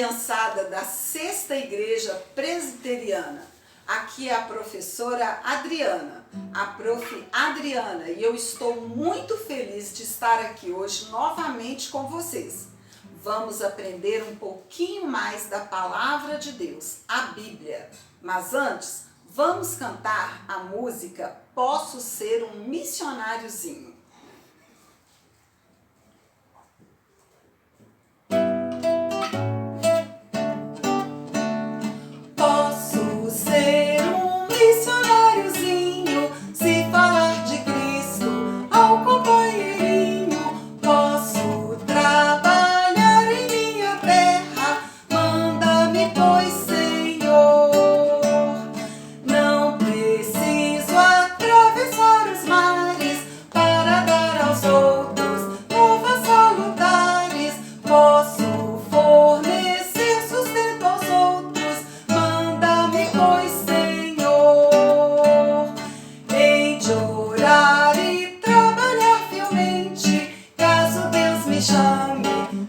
criançada da Sexta Igreja Presbiteriana. Aqui é a professora Adriana, a prof. Adriana, e eu estou muito feliz de estar aqui hoje novamente com vocês. Vamos aprender um pouquinho mais da Palavra de Deus, a Bíblia. Mas antes, vamos cantar a música Posso Ser um Missionáriozinho.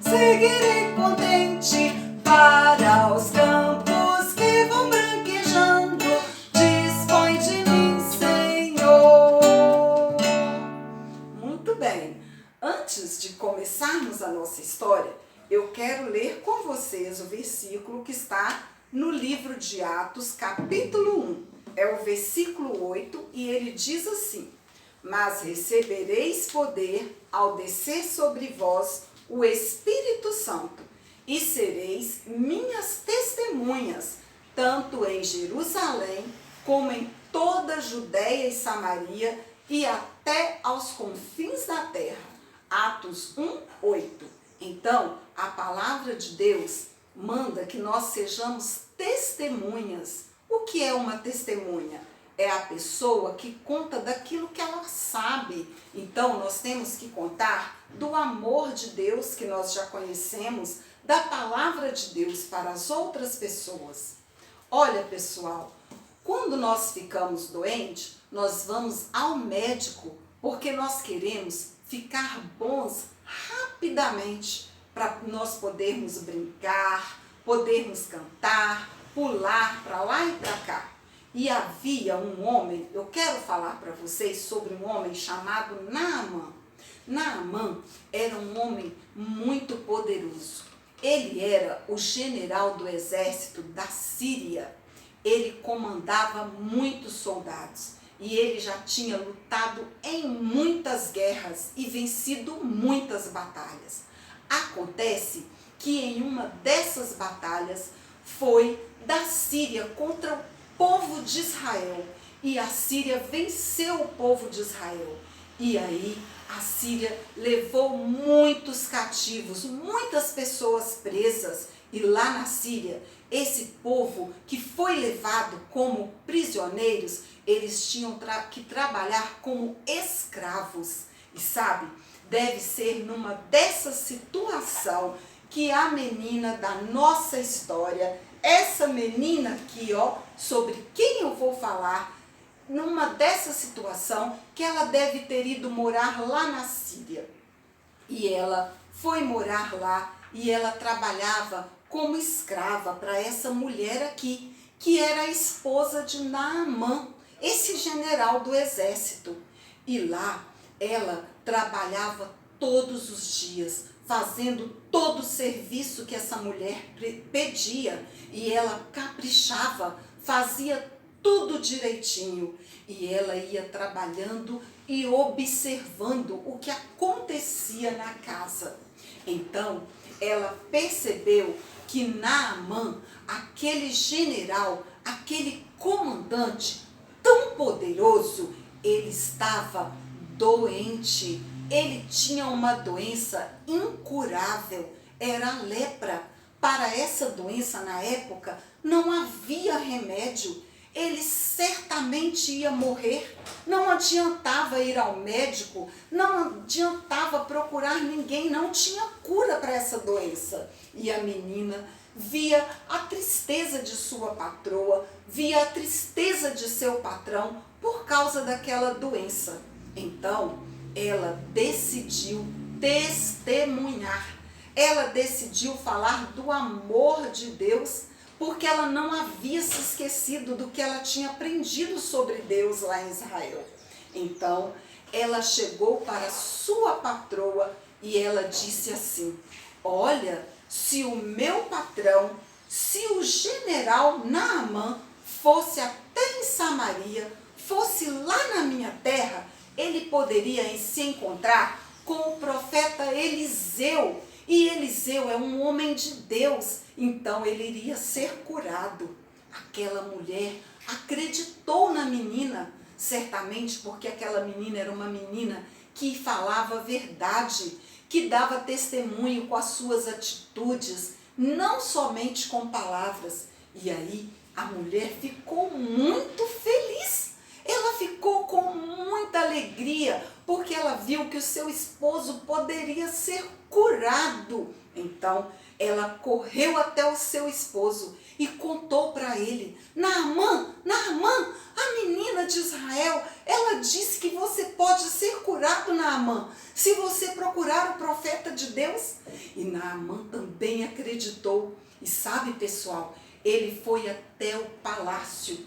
Seguirei contente para os campos que vão branquejando. Dispõe de mim, Senhor. Muito bem. Antes de começarmos a nossa história, eu quero ler com vocês o versículo que está no livro de Atos, capítulo 1. É o versículo 8 e ele diz assim: Mas recebereis poder ao descer sobre vós o Espírito Santo, e sereis minhas testemunhas, tanto em Jerusalém, como em toda a Judéia e Samaria, e até aos confins da terra. Atos 1, 8. Então, a palavra de Deus manda que nós sejamos testemunhas. O que é uma testemunha? É a pessoa que conta daquilo que ela sabe. Então, nós temos que contar do amor de Deus que nós já conhecemos, da palavra de Deus para as outras pessoas. Olha, pessoal, quando nós ficamos doentes, nós vamos ao médico porque nós queremos ficar bons rapidamente para nós podermos brincar, podermos cantar, pular para lá e para cá. E havia um homem, eu quero falar para vocês sobre um homem chamado Naamã. Naamã era um homem muito poderoso. Ele era o general do exército da Síria. Ele comandava muitos soldados e ele já tinha lutado em muitas guerras e vencido muitas batalhas. Acontece que em uma dessas batalhas foi da Síria contra o povo de Israel, e a Síria venceu o povo de Israel. E aí a Síria levou muitos cativos, muitas pessoas presas, e lá na Síria, esse povo que foi levado como prisioneiros, eles tinham que trabalhar como escravos. E sabe, deve ser numa dessa situação que a menina da nossa história, essa menina aqui, ó, sobre quem eu vou falar, numa dessa situação que ela deve ter ido morar lá na Síria. E ela foi morar lá e ela trabalhava como escrava para essa mulher aqui, que era a esposa de Naamã, esse general do exército. E lá ela trabalhava todos os dias, fazendo todo o serviço que essa mulher pedia, e ela caprichava, fazia tudo direitinho, e ela ia trabalhando e observando o que acontecia na casa. Então, ela percebeu que Naamã, aquele general, aquele comandante tão poderoso, ele estava doente. Ele tinha uma doença incurável, era a lepra. Para essa doença, na época, não havia remédio. Ele certamente ia morrer. Não adiantava ir ao médico, não adiantava procurar ninguém, não tinha cura para essa doença. E a menina via a tristeza de sua patroa, via a tristeza de seu patrão por causa daquela doença. Então, ela decidiu testemunhar. ela decidiu falar do amor de Deus, porque ela não havia se esquecido do que ela tinha aprendido sobre Deus lá em Israel. Então, ela chegou para sua patroa e ela disse assim: olha, se o meu patrão, se o general Naamã fosse até em Samaria, fosse lá na minha terra, ele poderia se encontrar com o profeta Eliseu. E Eliseu é um homem de Deus, então ele iria ser curado. Aquela mulher acreditou na menina, certamente porque aquela menina era uma menina que falava a verdade, que dava testemunho com as suas atitudes, não somente com palavras. E aí a mulher ficou muito feliz. Ela ficou com muita alegria, porque ela viu que o seu esposo poderia ser curado. Então, ela correu até o seu esposo e contou para ele: Naamã, a menina de Israel, ela disse que você pode ser curado, Naamã, se você procurar o profeta de Deus. E Naamã também acreditou. E sabe, pessoal, ele foi até o palácio.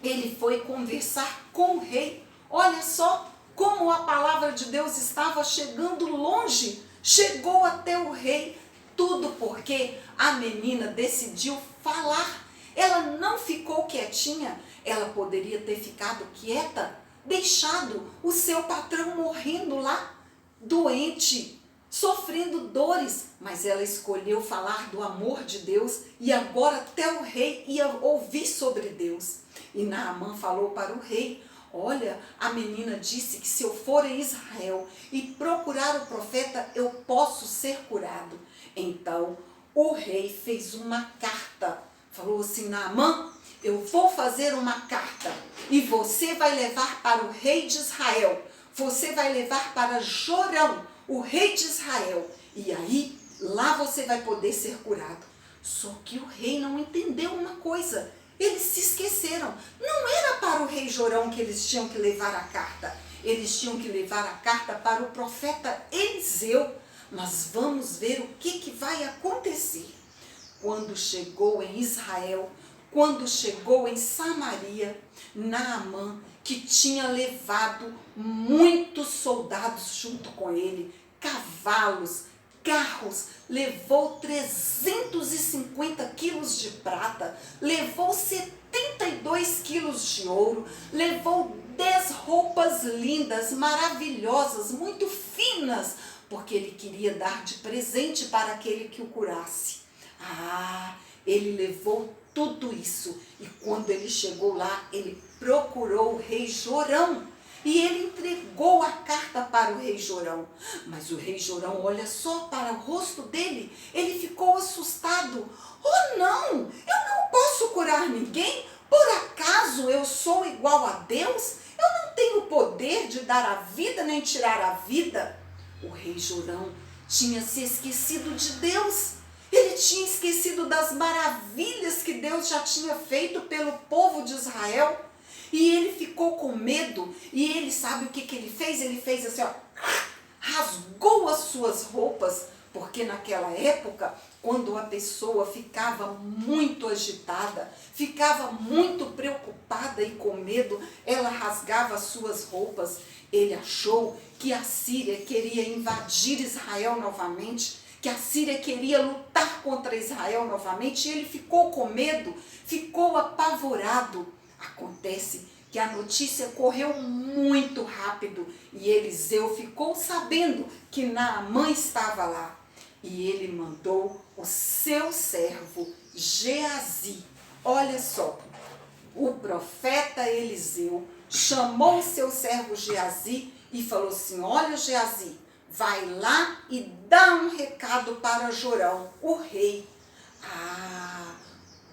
Ele foi conversar com o rei. Olha só como a palavra de Deus estava chegando longe. Chegou até o rei. Tudo porque a menina decidiu falar. Ela não ficou quietinha. Ela poderia ter ficado quieta, deixado o seu patrão morrendo lá, doente, sofrendo dores. Mas ela escolheu falar do amor de Deus e agora até o rei ia ouvir sobre Deus. E Naamã falou para o rei: olha, a menina disse que se eu for em Israel e procurar o profeta, eu posso ser curado. Então o rei fez uma carta. Falou assim: Naamã, eu vou fazer uma carta e você vai levar para o rei de Israel. Você vai levar para Jorão, o rei de Israel. E aí, lá você vai poder ser curado. Só que o rei não entendeu uma coisa. Eles se esqueceram. Não era para o rei Jorão que eles tinham que levar a carta. Eles tinham que levar a carta para o profeta Eliseu. Mas vamos ver o que vai acontecer. Quando chegou em Israel, quando chegou em Samaria, Naamã, que tinha levado muitos soldados junto com ele, cavalos, carros, levou 350 quilos de prata, levou 72 quilos de ouro, levou 10 roupas lindas, maravilhosas, muito finas, porque ele queria dar de presente para aquele que o curasse. Ele levou tudo isso e quando ele chegou lá, ele procurou o rei Jorão. E ele entregou a carta para o rei Jorão. Mas o rei Jorão, olha só para o rosto dele, ele ficou assustado. Oh não, eu não posso curar ninguém? Por acaso eu sou igual a Deus? Eu não tenho poder de dar a vida nem tirar a vida. O rei Jorão tinha se esquecido de Deus. Ele tinha esquecido das maravilhas que Deus já tinha feito pelo povo de Israel. E ele ficou com medo, e ele sabe o que ele fez? Ele fez assim, ó, rasgou as suas roupas, porque naquela época, quando a pessoa ficava muito agitada, ficava muito preocupada e com medo, ela rasgava as suas roupas. Ele achou que a Síria queria invadir Israel novamente, que a Síria queria lutar contra Israel novamente, e ele ficou com medo, ficou apavorado. Acontece que a notícia correu muito rápido e Eliseu ficou sabendo que Naamã estava lá. E ele mandou o seu servo Geazi. Olha só, o profeta Eliseu chamou o seu servo Geazi e falou assim: olha, Geazi, vai lá e dá um recado para Jorão, o rei.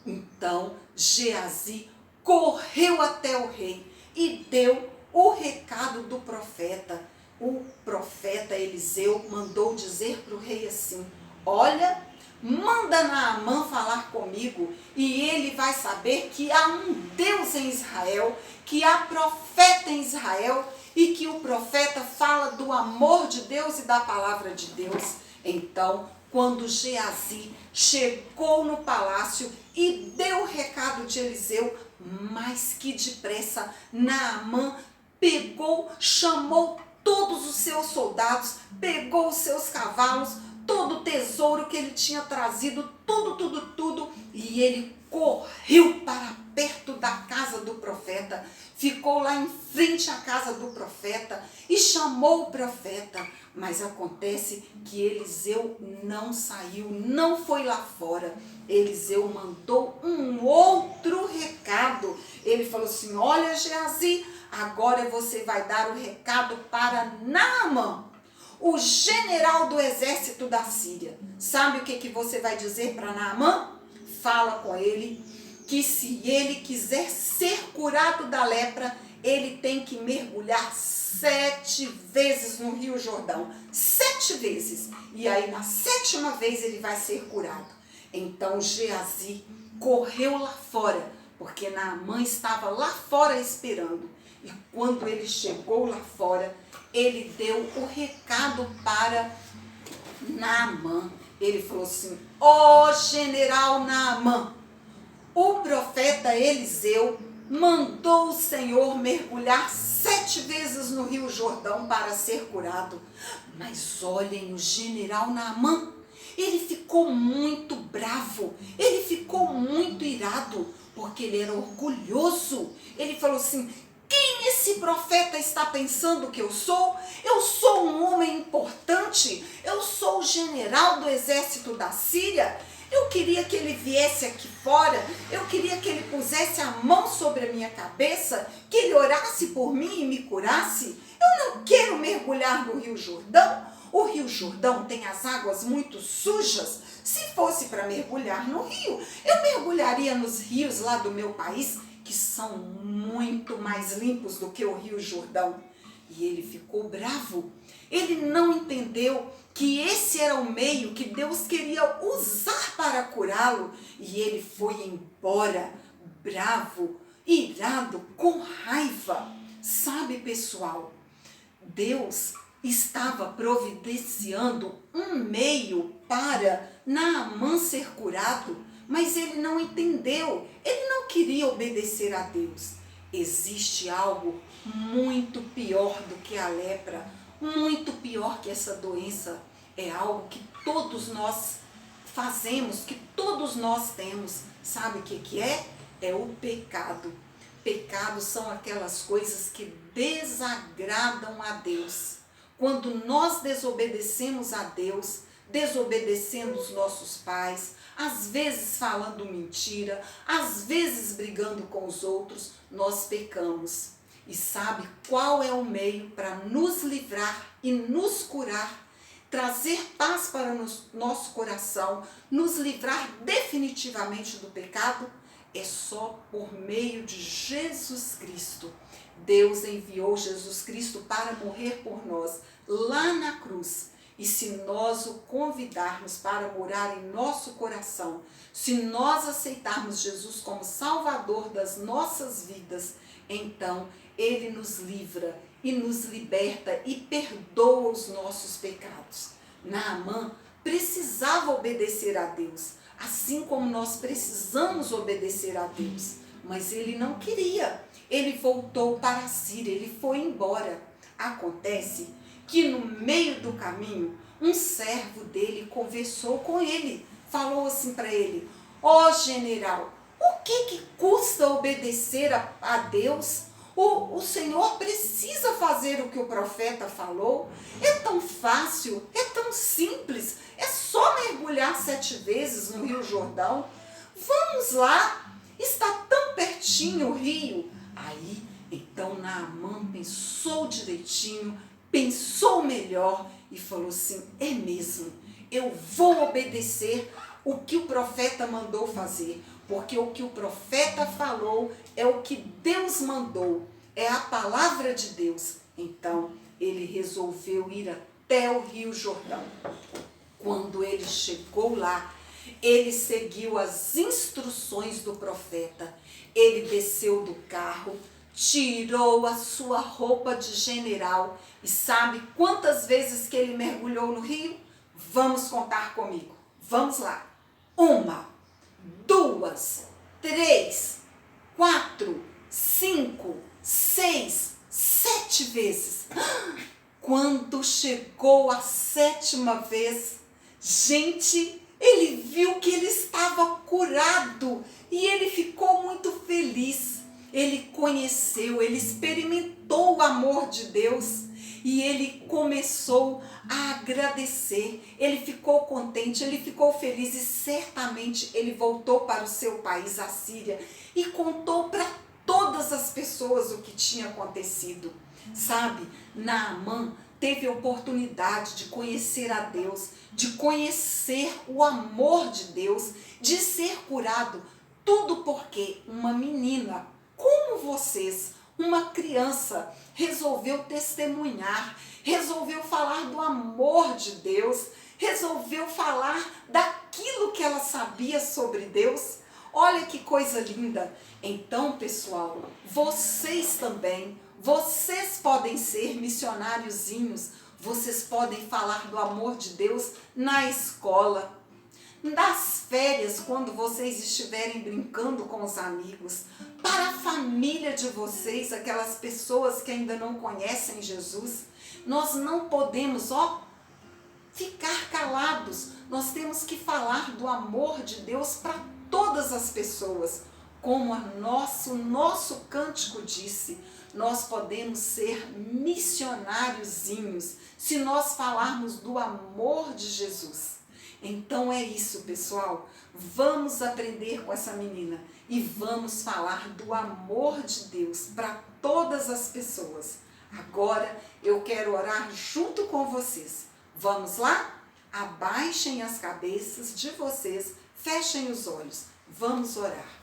Então Geazi correu até o rei e deu o recado do profeta. O profeta Eliseu mandou dizer para o rei assim: olha, manda Naamã falar comigo e ele vai saber que há um Deus em Israel, que há profeta em Israel e que o profeta fala do amor de Deus e da palavra de Deus. Então, Quando Geazi chegou no palácio e deu o recado de Eliseu, mas que depressa Naamã pegou, chamou todos os seus soldados, pegou os seus cavalos, todo o tesouro que ele tinha trazido, tudo, e ele correu para perto da casa do profeta, ficou lá em frente à casa do profeta e chamou o profeta. Mas acontece que Eliseu não saiu, não foi lá fora. Eliseu mandou um outro recado. Ele falou assim: olha, Geazi, agora você vai dar o recado para Naamã, o general do exército da Síria. Sabe o que você vai dizer para Naamã? Fala com ele que se ele quiser ser curado da lepra, ele tem que mergulhar 7 vezes no Rio Jordão. 7 vezes. E aí na 7ª vez ele vai ser curado. Então Geazi correu lá fora, porque Naamã estava lá fora esperando. E quando ele chegou lá fora, ele deu o recado para Naamã. Ele falou assim: ó general Naamã, o profeta Eliseu mandou o Senhor mergulhar 7 vezes no Rio Jordão para ser curado. Mas olhem, o general Naamã, ele ficou muito bravo, ele ficou muito irado, porque ele era orgulhoso. Ele falou assim: quem esse profeta está pensando que eu sou? Eu sou um homem importante, eu sou o general do exército da Síria. Eu queria que ele viesse aqui fora, eu queria que ele pusesse a mão sobre a minha cabeça, que ele orasse por mim e me curasse. Eu não quero mergulhar no Rio Jordão. O Rio Jordão tem as águas muito sujas. Se fosse para mergulhar no rio, eu mergulharia nos rios lá do meu país, que são muito mais limpos do que o Rio Jordão. E ele ficou bravo. Ele não entendeu que esse era o meio que Deus queria usar para curá-lo. E ele foi embora, bravo, irado, com raiva. Sabe, pessoal, Deus estava providenciando um meio para Naamã ser curado, mas ele não entendeu, ele não queria obedecer a Deus. Existe algo muito pior do que a lepra, muito pior que essa doença. É algo que todos nós fazemos, que todos nós temos. Sabe o que é? É o pecado. Pecados são aquelas coisas que desagradam a Deus. Quando nós desobedecemos a Deus, desobedecendo os nossos pais, às vezes falando mentira, às vezes brigando com os outros, nós pecamos. E sabe qual é o meio para nos livrar e nos curar, trazer paz para o nosso coração, nos livrar definitivamente do pecado? É só por meio de Jesus Cristo. Deus enviou Jesus Cristo para morrer por nós lá na cruz. E se nós o convidarmos para morar em nosso coração, se nós aceitarmos Jesus como Salvador das nossas vidas, então Ele nos livra e nos liberta e perdoa os nossos pecados. Naamã precisava obedecer a Deus, assim como nós precisamos obedecer a Deus. Mas ele não queria. Ele voltou para a Síria, ele foi embora. Acontece que no meio do caminho, um servo dele conversou com ele, falou assim para ele: ó general, o que custa obedecer a Deus? O Senhor precisa fazer o que o profeta falou. É tão fácil, é tão simples, é só mergulhar 7 vezes no Rio Jordão. Vamos lá, está tão pertinho o rio. Aí, então Naamã pensou direitinho, pensou melhor e falou assim: é mesmo, eu vou obedecer o que o profeta mandou fazer, porque o que o profeta falou é o que Deus mandou, é a palavra de Deus. Então, ele resolveu ir até o Rio Jordão. Quando ele chegou lá, ele seguiu as instruções do profeta. Ele desceu do carro, tirou a sua roupa de general. E sabe quantas vezes que ele mergulhou no rio? Vamos contar comigo. Vamos lá. 1, 2, 3, 4, 5, 6, 7 vezes. Quando chegou a 7ª vez, gente, ele viu que ele estava curado e ele ficou muito feliz. Ele conheceu, ele experimentou o amor de Deus e ele começou a agradecer. Ele ficou contente, ele ficou feliz e certamente ele voltou para o seu país, a Síria, e contou para todas as pessoas o que tinha acontecido. Sabe, Naamã teve a oportunidade de conhecer a Deus, de conhecer o amor de Deus, de ser curado, tudo porque uma menina como vocês, uma criança, resolveu testemunhar, resolveu falar do amor de Deus, resolveu falar daquilo que ela sabia sobre Deus. Olha que coisa linda! Então, pessoal, vocês também, vocês podem ser missionáriozinhos, vocês podem falar do amor de Deus na escola, nas férias, quando vocês estiverem brincando com os amigos, para a família de vocês, aquelas pessoas que ainda não conhecem Jesus. Nós não podemos, ficar calados. Nós temos que falar do amor de Deus para todas as pessoas. Como o nosso cântico disse, nós podemos ser missionáriozinhos se nós falarmos do amor de Jesus. Então é isso, pessoal. Vamos aprender com essa menina e vamos falar do amor de Deus para todas as pessoas. Agora eu quero orar junto com vocês. Vamos lá? Abaixem as cabeças de vocês, fechem os olhos. Vamos orar.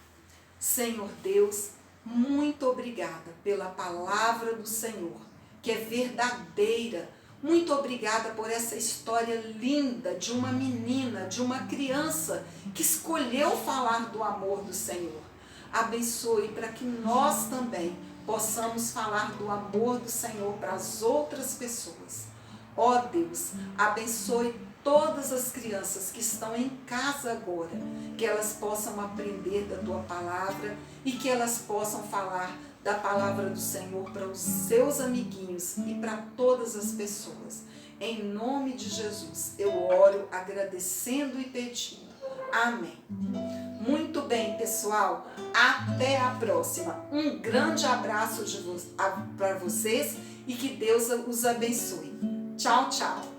Senhor Deus, muito obrigada pela palavra do Senhor, que é verdadeira. Muito obrigada por essa história linda de uma menina, de uma criança que escolheu falar do amor do Senhor. Abençoe para que nós também possamos falar do amor do Senhor para as outras pessoas. Ó Deus, abençoe todas as crianças que estão em casa agora, que elas possam aprender da Tua palavra e que elas possam falar da palavra do Senhor para os seus amiguinhos e para todas as pessoas. Em nome de Jesus, eu oro agradecendo e pedindo. Amém. Muito bem, pessoal. Até a próxima. Um grande abraço para vocês e que Deus os abençoe. Tchau, tchau.